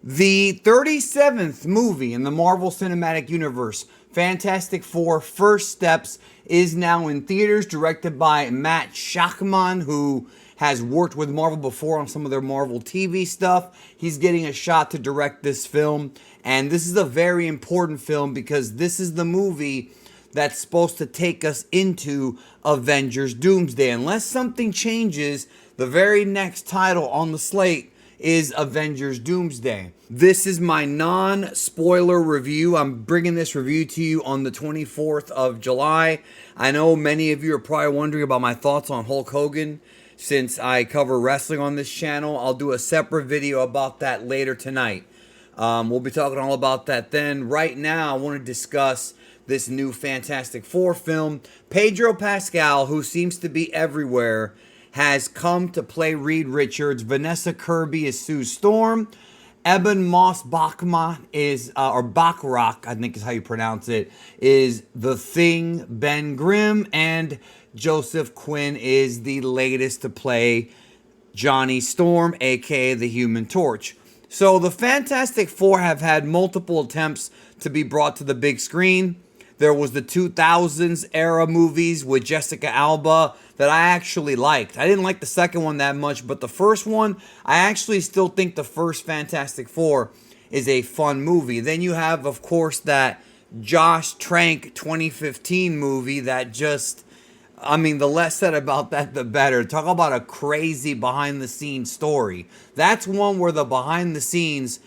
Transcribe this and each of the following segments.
The 37th movie in the Marvel Cinematic Universe, Fantastic Four First Steps, is now in theaters, directed by Matt Shakman, who has worked with Marvel before on some of their Marvel TV stuff. He's getting a shot to direct this film, and this is a very important film because this is the movie that's supposed to take us into Avengers Doomsday. Unless something changes, the very next title on the slate is Avengers Doomsday. This is my non-spoiler review. I'm bringing this review to you on the 24th of July. I know many of you are probably wondering about my thoughts on Hulk Hogan. Since I cover wrestling on this channel, I'll do a separate video about that later tonight. We'll be talking all about that then. Right now, I want to discuss this new Fantastic Four film. Pedro Pascal, who seems to be everywhere, has come to play Reed Richards. Vanessa Kirby is Sue Storm. Eben Moss Bachma is, or Bachrach, I think is how you pronounce it, is the Thing, Ben Grimm, and Joseph Quinn is the latest to play Johnny Storm, aka the Human Torch. So the Fantastic Four have had multiple attempts to be brought to the big screen. There was the 2000s era movies with Jessica Alba that I actually liked. I didn't like the second one that much, but the first one, I actually still think the first Fantastic Four is a fun movie. Then you have, of course, that Josh Trank 2015 movie that just, I mean, the less said about that, the better. Talk about a crazy behind-the-scenes story. That's one where the behind-the-scenes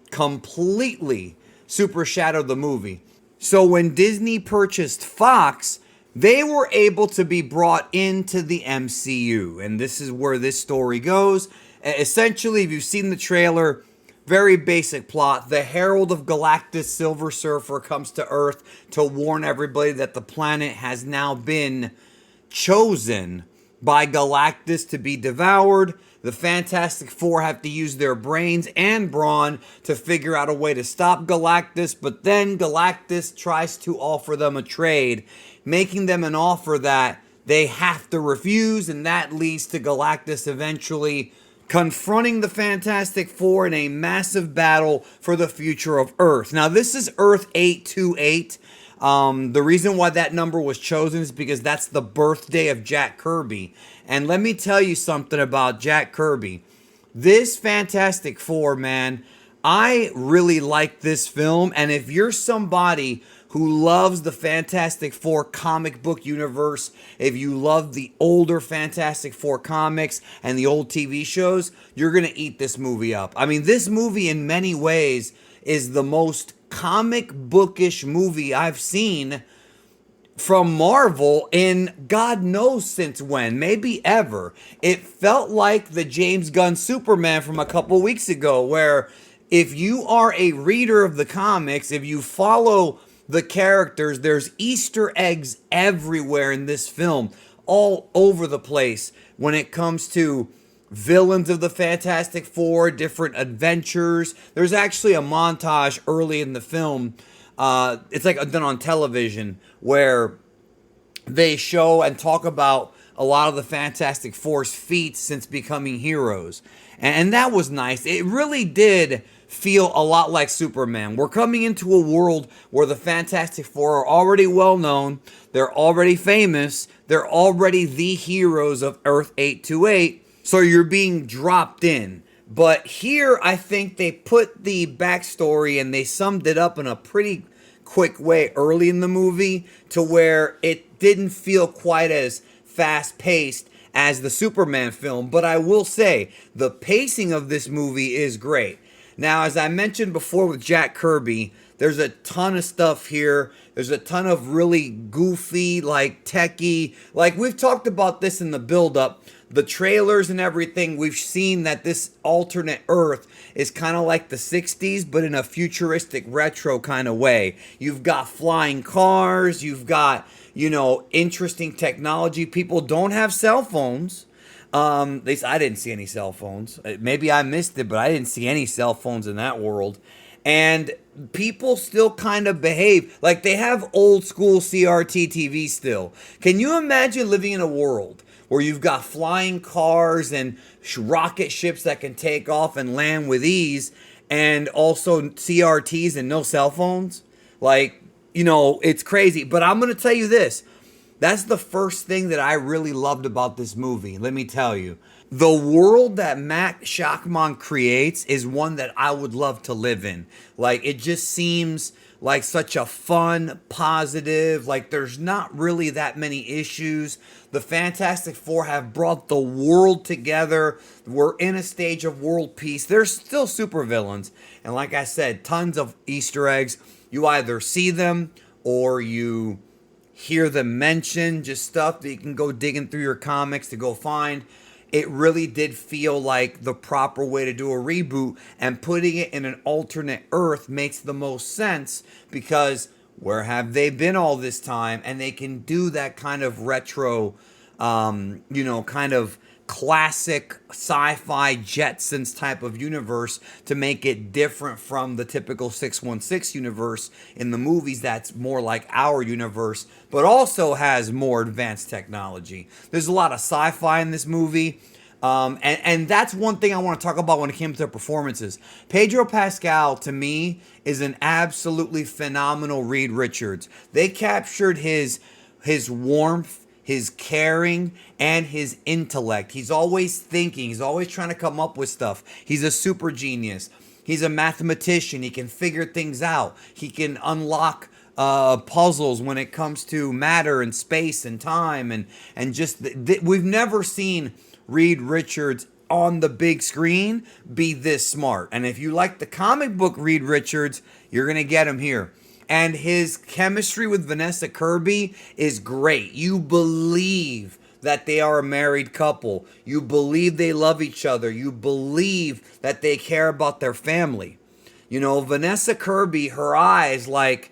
completely supershadowed the movie. So when Disney purchased Fox, they were able to be brought into the MCU. And this is where this story goes. Essentially, if you've seen the trailer, very basic plot. The Herald of Galactus, Silver Surfer, comes to Earth to warn everybody that the planet has now been chosen by Galactus to be devoured. The Fantastic Four have to use their brains and brawn to figure out a way to stop Galactus, but then Galactus tries to offer them a trade, making them an offer that they have to refuse, and that leads to Galactus eventually confronting the Fantastic Four in a massive battle for the future of Earth. Now, this is Earth 828. The reason why that number was chosen is because that's the birthday of Jack Kirby. And let me tell you something about Jack Kirby. This Fantastic Four, man, I really like this film. And if you're somebody who loves the Fantastic Four comic book universe, if you love the older Fantastic Four comics and the old TV shows, you're going to eat this movie up. I mean, this movie in many ways is the most comic bookish movie I've seen from Marvel in God knows since when, maybe ever. It felt like the James Gunn Superman from a couple weeks ago, where if you are a reader of the comics, if you follow the characters, there's Easter eggs everywhere in this film, all over the place when it comes to villains of the Fantastic Four, different adventures. There's actually a montage early in the film. It's like done on television where they show and talk about a lot of the Fantastic Four's feats since becoming heroes. And that was nice. It really did feel a lot like Superman. We're coming into a world where the Fantastic Four are already well known. They're already famous. They're already the heroes of Earth 828. So you're being dropped in. But here, I think they put the backstory and they summed it up in a pretty quick way early in the movie to where it didn't feel quite as fast-paced as the Superman film. But I will say, the pacing of this movie is great. Now, as I mentioned before with Jack Kirby, there's a ton of stuff here. There's a ton of really goofy, like techie, like we've talked about this in the build-up. The trailers and everything, we've seen that this alternate Earth is kind of like the 60s, but in a futuristic retro kind of way. You've got flying cars, you've got, you know, interesting technology. People don't have cell phones. At least I didn't see any cell phones. Maybe I missed it, but I didn't see any cell phones in that world. And people still kind of behave like they have old school CRT TV still. Can you imagine living in a world where you've got flying cars and rocket ships that can take off and land with ease, and also CRTs and no cell phones. Like, you know, it's crazy. But I'm going to tell you this. That's the first thing that I really loved about this movie. Let me tell you. The world that Matt Shakman creates is one that I would love to live in. Like, it just seems like such a fun, positive, like there's not really that many issues. The Fantastic Four have brought the world together. We're in a stage of world peace. They're still supervillains. And like I said, tons of Easter eggs. You either see them or you hear them mentioned, just stuff that you can go digging through your comics to go find. It really did feel like the proper way to do a reboot, and putting it in an alternate Earth makes the most sense because where have they been all this time? And they can do that kind of retro, kind of classic sci-fi Jetsons type of universe to make it different from the typical 616 universe in the movies. That's more like our universe, but also has more advanced technology. There's a lot of sci-fi in this movie. And that's one thing I want to talk about when it came to performances. Pedro Pascal, to me, is an absolutely phenomenal Reed Richards. They captured his warmth, his caring, and his intellect. He's always thinking. He's always trying to come up with stuff. He's a super genius. He's a mathematician. He can figure things out. He can unlock puzzles when it comes to matter and space and time. And just, we've never seen Reed Richards on the big screen be this smart. And if you like the comic book Reed Richards, you're going to get him here. And his chemistry with Vanessa Kirby is great. You believe that they are a married couple. You believe they love each other. You believe that they care about their family. You know, Vanessa Kirby, her eyes, like,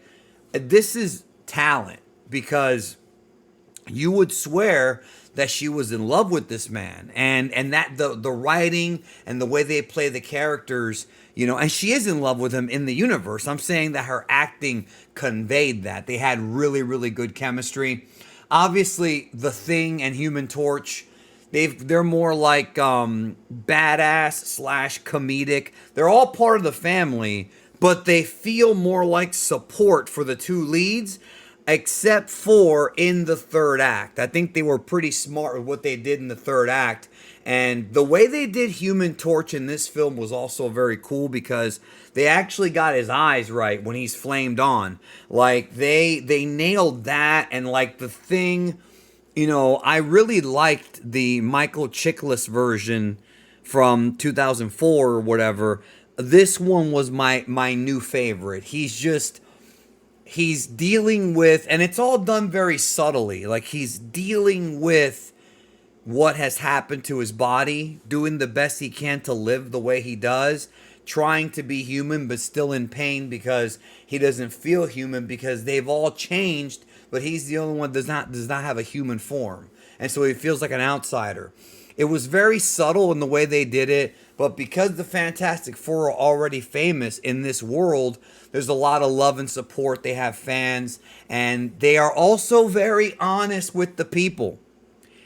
this is talent, because you would swear that she was in love with this man, and that the writing and the way they play the characters, you know, and she is in love with him in the universe. I'm saying that her acting conveyed that. They had really, really good chemistry. Obviously, The Thing and Human Torch, they're more like badass slash comedic. They're all part of the family, but they feel more like support for the two leads, except for in the third act. I think they were pretty smart with what they did in the third act. And the way they did Human Torch in this film was also very cool, because they actually got his eyes right when he's flamed on. Like, they nailed that. And like The Thing, you know, I really liked the Michael Chiklis version from 2004 or whatever. This one was my new favorite. He's dealing with, and it's all done very subtly, like he's dealing with what has happened to his body, doing the best he can to live the way he does, trying to be human but still in pain because he doesn't feel human, because they've all changed, but he's the only one that does not have a human form. And so he feels like an outsider. It was very subtle in the way they did it, but because the Fantastic Four are already famous in this world, there's a lot of love and support. They have fans, and they are also very honest with the people.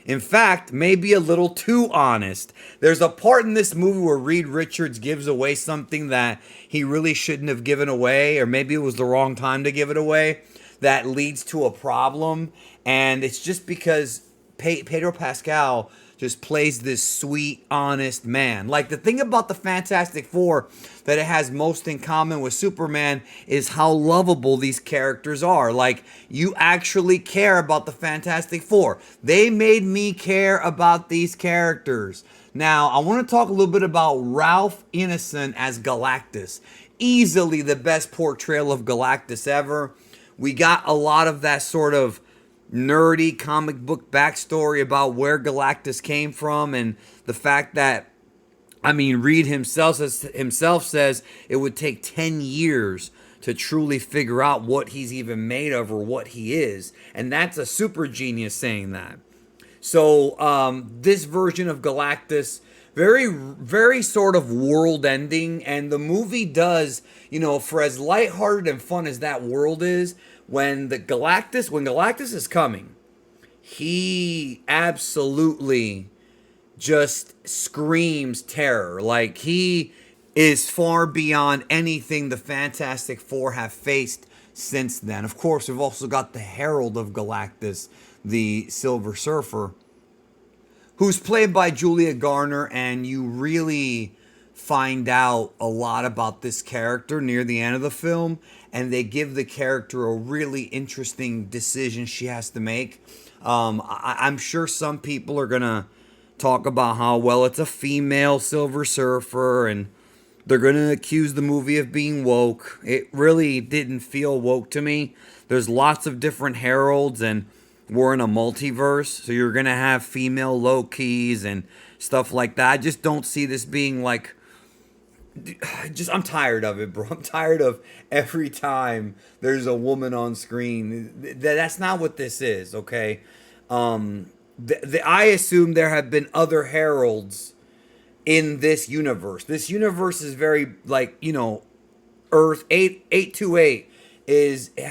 In fact, maybe a little too honest. There's a part in this movie where Reed Richards gives away something that he really shouldn't have given away, or maybe it was the wrong time to give it away, that leads to a problem. And it's just because Pedro Pascal just plays this sweet, honest man. Like, the thing about the Fantastic Four that it has most in common with Superman is how lovable these characters are. Like, you actually care about the Fantastic Four. They made me care about these characters. Now, I want to talk a little bit about Ralph Ineson as Galactus. Easily the best portrayal of Galactus ever. We got a lot of that sort of nerdy comic book backstory about where Galactus came from, and the fact that, I mean, Reed himself says it would take 10 years to truly figure out what he's even made of or what he is. And that's a super genius saying that. So this version of Galactus, very, very sort of world ending. And the movie does, you know, for as lighthearted and fun as that world is, when Galactus is coming, he absolutely just screams terror. Like, is far beyond anything the Fantastic Four have faced since then. Of course, we've also got the Herald of Galactus, the Silver Surfer, who's played by Julia Garner, and you really find out a lot about this character near the end of the film, and they give the character a really interesting decision she has to make. I'm sure some people are gonna talk about how, well, it's a female Silver Surfer, and they're gonna accuse the movie of being woke. It really didn't feel woke to me. There's lots of different heralds, and we're in a multiverse, so you're gonna have female Lokis and stuff like that. I just don't see this being like, I'm tired of it, bro. I'm tired of every time there's a woman on screen. That's not what this is, okay? I assume there have been other heralds in this universe. This universe is very, like, Earth 828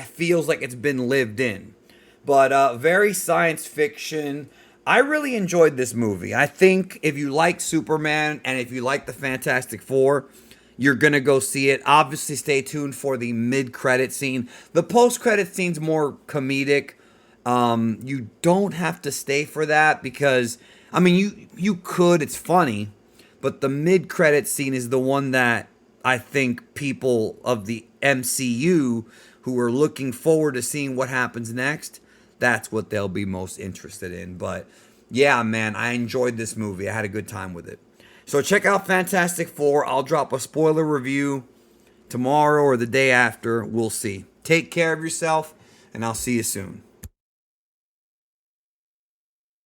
feels like it's been lived in. But very science fiction. I really enjoyed this movie. I think if you like Superman and if you like the Fantastic Four, you're going to go see it. Obviously, stay tuned for the mid-credit scene. The post-credit scene's more comedic. You don't have to stay for that because, I mean, you could. It's funny. But the mid-credit scene is the one that I think people of the MCU who are looking forward to seeing what happens next, that's what they'll be most interested in. But yeah, man, I enjoyed this movie. I had a good time with it. So check out Fantastic Four. I'll drop a spoiler review tomorrow or the day after. We'll see. Take care of yourself, and I'll see you soon.